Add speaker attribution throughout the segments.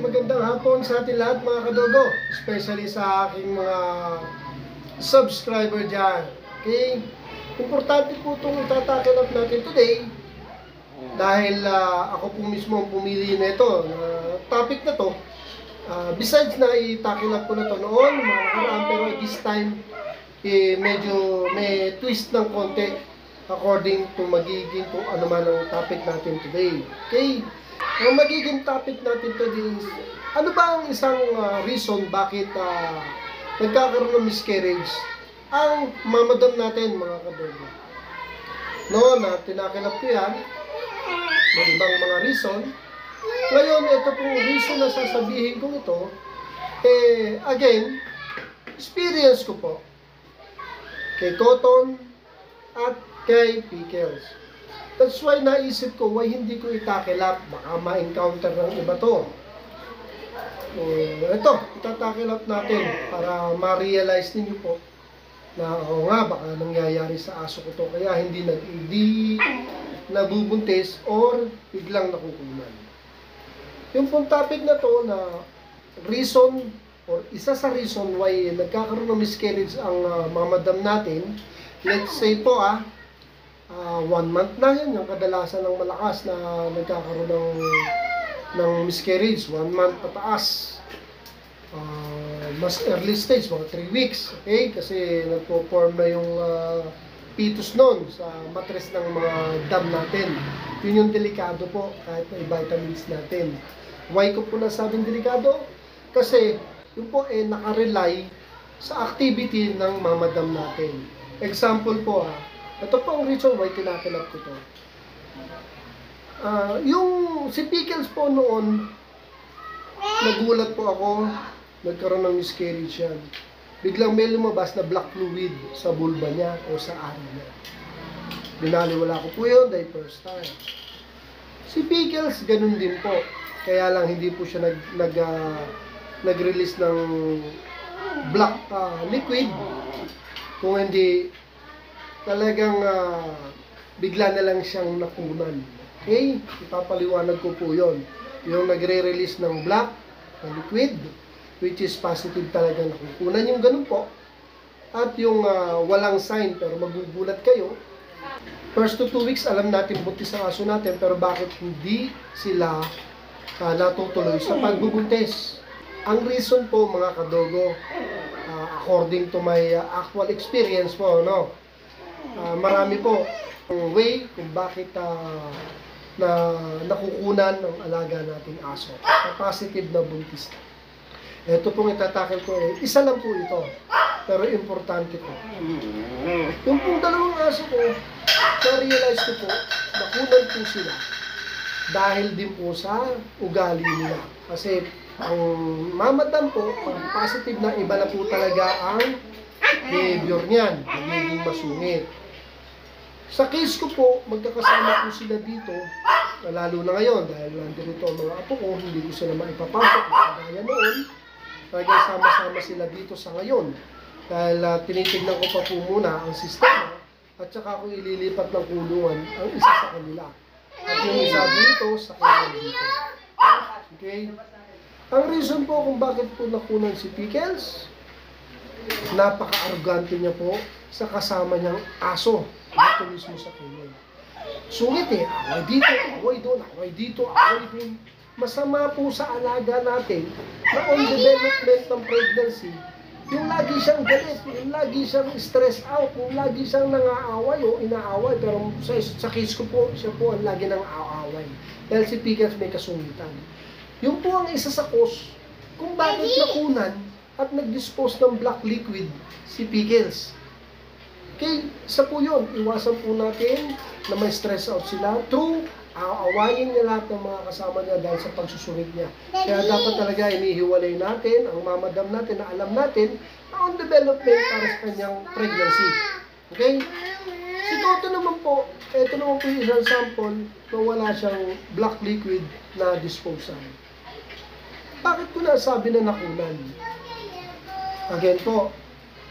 Speaker 1: magandang hapon sa ating lahat mga kadogo. Especially sa aking mga subscriber dyan. Okay? Importante po itong itatakil up natin today. Dahil ako po mismo ang pumili na ito. Topic na to. Besides na itakil up ko na to noon, mga nakaraan, pero this time, medyo may twist ng konti according to magiging kung ano man ang topic natin today. Okay? Ang magiging topic natin today is, ano ba ang isang reason bakit nagkakaroon ng miscarriage ang mamadam natin, mga kadogo. Noon na tinakilap ko yan, may ibang mga reason. Ngayon, ito pong reason na sasabihin ko ito, again, experience ko po kay Cotton at kay Pickles. That's why naisip ko, why hindi ko itakilap? Baka ma-encounter ng iba to. Ito, itatakilap natin para ma-realize ninyo po na baka nangyayari sa aso ko to. Kaya hindi nabubuntis or biglang nakukunan. Yung pong topic na to na reason or isa sa reason why nagkakaroon ng miscarriage ang mamadam natin, let's say po 1 month na yan, yung kadalasan ng malakas na nagkakaroon ng miscarriage, 1 month pataas. Mas early stage, mga 3 weeks, okay? Kasi nagpo-form na yung fetus noon sa matres ng mga dam natin. Yun yung delikado po, kahit may vitamins natin. Why ko po nasabing delikado? Kasi yun po nakarely sa activity ng mamadam natin. Example po ito po ang reason why tinakilap ko to. Yung si Pickles po noon, nagulat po ako, nagkaroon ng miscarriage yan. Biglang may lumabas na black fluid sa vulva niya o sa ari niya. Binaliwala ko po yun dahil first time. Si Pickles, ganun din po. Kaya lang hindi po siya nag-release ng black liquid. Kung hindi, talagang bigla na lang siyang nakunan. Okay? Ipapaliwanag ko po yon. Yung nagre-release ng black na liquid, which is positive talaga nakukunan, yung ganun po. At yung walang sign pero magugulat kayo, first to 2 weeks alam natin buntis ang aso natin, pero bakit hindi sila natutuloy sa pagbubuntis? Ang reason po, mga kadogo, according to my actual experience po, marami po ang way kung bakit nakukunan ng alaga nating aso. Positive na buntis. Ito pong itatakil ko isa lang po ito, pero importante po. Yung pong dalawang aso ko, na-realize ko po, nakunan po sila dahil din po sa ugali nila. Kasi ang mamadam po, positive na, iba na po talaga ang behavior niyan, magiging masungit. Sa case ko po, magkakasama po sila dito, lalo na ngayon, dahil nandito ang mga apo ko, hindi ko sila maipapasok, kagaya noon, talagang sama-sama sila dito sa ngayon. Dahil tinitignan ko pa po muna ang sistema, at saka ako ililipat ng kulungan ang isa sa kanila. At yung isa dito, sa kanila dito. Okay? Ang reason po kung bakit po nakunan si Pickles, napaka-arrogante niya po sa kasama niyang aso dito mismo sa kulay. Sungit away dito, away doon, away dito, away doon. Masama po sa alaga natin na on development ng pregnancy, yung lagi siyang galit, yung lagi siyang stress out, yung lagi siyang nangaaway o inaaway, pero sa case ko po, siya po ang lagi nang aaway. Dahil si Pickles may kasungitan. Yung po ang isa sa cause kung bakit nakunan at nag-dispose ng black liquid si Pickles. Okay, isa po yun. Iwasan po natin na may stress out sila through aawayin niya lahat ng mga kasama niya dahil sa pagsusunod niya. Kaya dapat talaga inihiwalay natin ang mamadam natin na alam natin na on development para sa kanyang pregnancy. Okay? Si Toto naman po, ito naman po yung isang sample na wala siyang black liquid na disposal. Bakit ko nasabi na nakunan? Again po,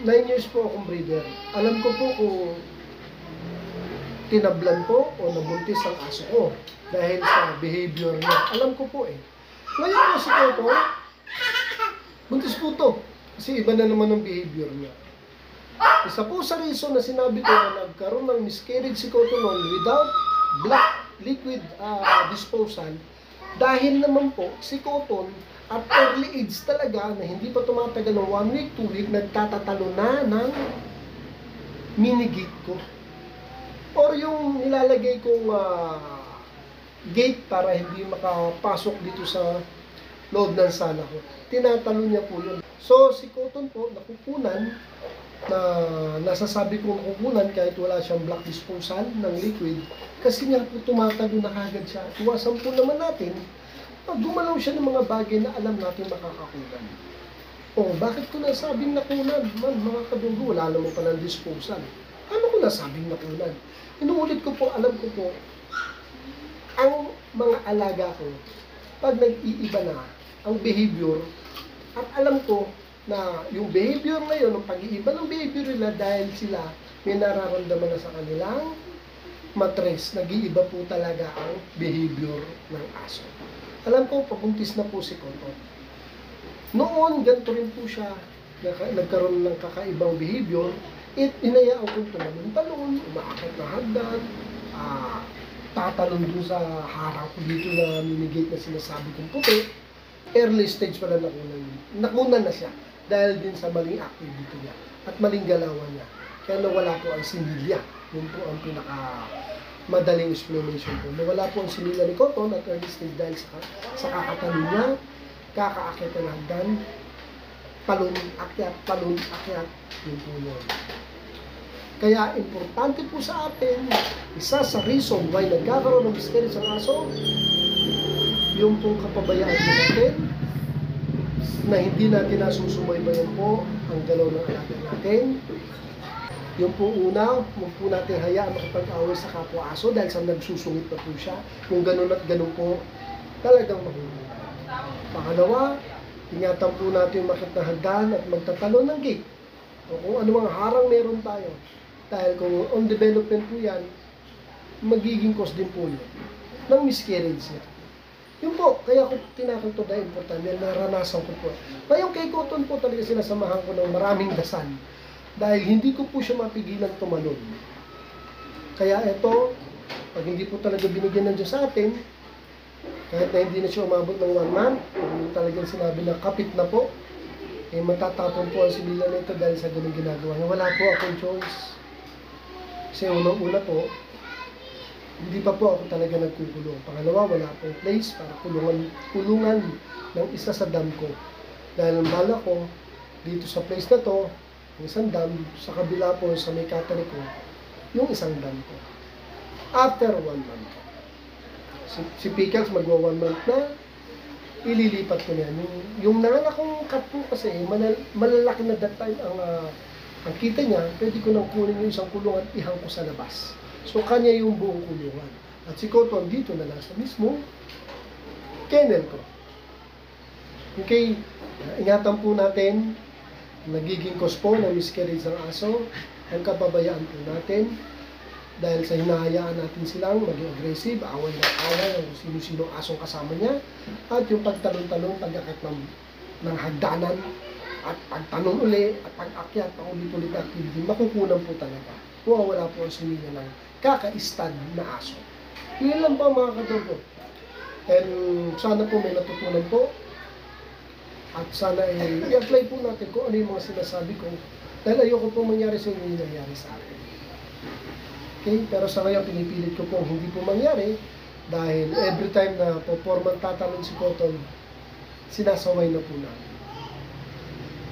Speaker 1: 9 years po akong breeder. Alam ko po kung tinablan po o nabuntis ang aso ko dahil sa behavior niya. Alam ko po Ngayon po si Coco, buntis po to. Kasi iba na naman ang behavior niya. Isa po sa reason na sinabi ko na nagkaroon ng miscarriage si Coco noon without black liquid disposal, dahil naman po si Cotton at early age talaga na hindi pa tumatagal ng 1 week, 2 week, nagtatatalo na ng mini-gate ko. Or yung nilalagay kong gate para hindi makapasok dito sa loob ng sala ko. Tinatalo niya po yun. So si Cotton po, nakukunan, na nasasabi kong nakukunan kahit wala siyang black disposal ng liquid, kasi nga po tumatago na kagad siya. Iwasan po naman natin pag gumalaw siya ng mga bagay na alam natin makakakunan. O, bakit ko nasabing nakunan? Man, mga kadunggo, wala naman palang disposal. Ano ko nasabing nakunan? Inuulit ko po, alam ko po, ang mga alaga ko, pag nag-iiba na ang behavior, at alam ko na yung behavior na yun, ang pag-iiba ng behavior nila dahil sila may nararamdaman na sa kanilang matres, nag-iiba po talaga ang behavior ng aso. Alam ko, pabuntis na po si Cotton. Noon, ganito rin po siya, nagkaroon ng kakaibang behavior, inayaan kong tumalon-talon, umaakit na hagdan, tatalon dun sa harap ko dito na minigate na sinasabi kong puti. Early stage pala nakunan na siya dahil din sa maling activity niya at maling galawan niya. Kaya nawala po ang similya. Yun po ang pinaka madaling explanation po. Nawala po ang similya ni Cotton at early stage dahil sa kakatalon niya, kakaakit ng hagdan, palun, akyat, yun po yun. Kaya importante po sa atin, isa sa reason why nagkakaroon ng miscarriage ang aso, yung pong kapabayaan po natin, na hindi natin nasusubaybayan po ang galaw ng alaga natin. Yung po una, huwag po natin hayaan makapag-away sa kapwa-aso dahil sa nagsusungit na po siya. Kung ganun at ganun po, talagang mahulog. Pangalawa, ingatan po natin yung makit na hagdan at magtatalon ng gate. O kung anumang harang meron tayo. Dahil kung on development po yan, magiging cause din po yun ng miscarriage niya. Yun po, kaya ko tinakal to dahil importante, naranasan ko po. Ngayon kay Cotton po talaga sinasamahan ko ng maraming dasal. Dahil hindi ko po siya mapigilan tumalon. Kaya ito, pag hindi po talaga binigyan ng Diyos sa atin, kahit na hindi na siya umabot ng 1 month, kung talagang sinabi na kapit na po, eh matatapon po ang simila nito dahil sa ganung ginagawa niya. Wala po akong choice. Kasi unang-una po, hindi pa po ako talaga nagkukulong. Pangalawa, wala akong place para kulungan ng isa sa dam ko. Dahil ang bala ko, dito sa place na to, yung isang dam, sa kabila po sa may cattery ko, yung isang dam ko. After 1 month. Si Pickles magwa 1 month na, ililipat ko niyan. Yung nanganak kong cat po kasi, malalaki na that time ang kita niya, pwede ko nang kunin yung isang kulungan at ihang ko sa labas. So, kanya yung buong kulungan. At si Cotton dito na lang sa mismo kennel ko. Okay, ingatan po natin, nagiging cause po ng miscarriage ng aso, ang kababayaan po natin, dahil sa hinahayaan natin silang maging aggressive, away na away, ang sino-sino asong kasama niya, at yung pagtalon-talon, pag-akit ng hagdanan, at pagtanong uli, at pag-akyat, paulit-ulit na activity, makukunan po talaga. Wala po ang simila ng kaka-stud na aso. Yun lang po mga kadogo. And sana po may natutunan po. At sana i-apply po natin kung ano yung mga sinasabi ko. Dahil ayoko po mangyari sa inyo yung nangyari sa akin. Okay? Pero sa ngayon, pinipilit ko po hindi po mangyari. Dahil every time na performance tatalon si Cotton, sinasaway na po namin.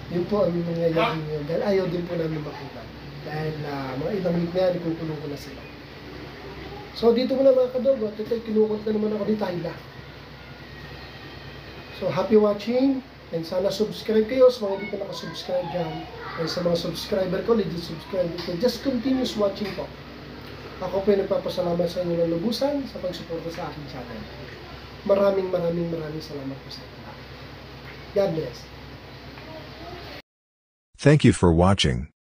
Speaker 1: Yun po ang nangyayari ngayon. Dahil ayaw din po namin makunan. Dahil mga ilang week na yan, ikukulong ko na sila. So dito muna mga kadogo, at ito kinukot na naman ako dito hila. So happy watching, and sana subscribe kayo sa mga hindi pa nakasubscribe dyan. And sa mga subscriber ko, legit subscribe ko. Just continuous watching po. Ako po yung nagpapasalamat sa inyo ng lubusan sa pagsuporta sa aking channel. Maraming salamat po sa inyo. God bless.
Speaker 2: Thank you for watching.